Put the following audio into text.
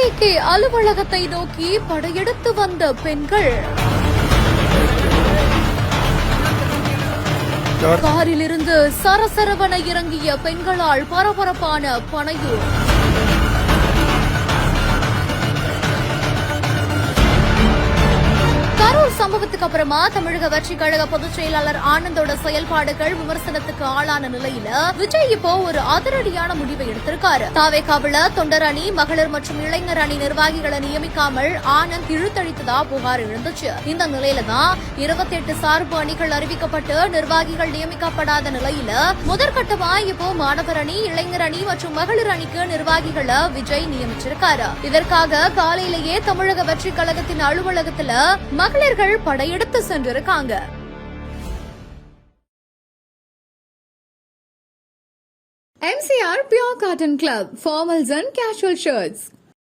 TVK அலுவலகத்தை நோக்கி படையெடுத்து வந்த பெண்கள். காரிலிருந்து சரசரவென இறங்கிய பெண்களால் பரபரப்பான பனையூர். கரூர் சம்பவத்துக்கு அப்புறமா தமிழக வெற்றிக் கழக பொதுச் செயலாளர் ஆனந்தோட செயல்பாடுகள் விமர்சனத்துக்கு ஆளான நிலையில விஜய் இப்போ ஒரு அதிரடியான முடிவை எடுத்திருக்காரு. தாவேகாவுல தொண்டர் அணி, மகளிர் மற்றும் இளைஞர் அணி நிர்வாகிகளை நியமிக்காமல் ஆனந்த் இழுத்தடித்ததா புகார் எழுந்துச்சு. இந்த நிலையில தான் 28 சார்பு அணிகள் அறிவிக்கப்பட்டு நிர்வாகிகள் நியமிக்கப்படாத நிலையில முதற்கட்டமா இப்போ மாணவர் அணி, இளைஞர் அணி மற்றும் மகளிர் அணிக்கு நிர்வாகிகளை விஜய் நியமிச்சிருக்காரு. இதற்காக காலையிலேயே தமிழக வெற்றிக் கழகத்தின் அலுவலகத்துல மகளிர்கள் படையெடுத்து சென்றிருக்காங்க. MCR Pure Cotton Club, formals and casual shirts.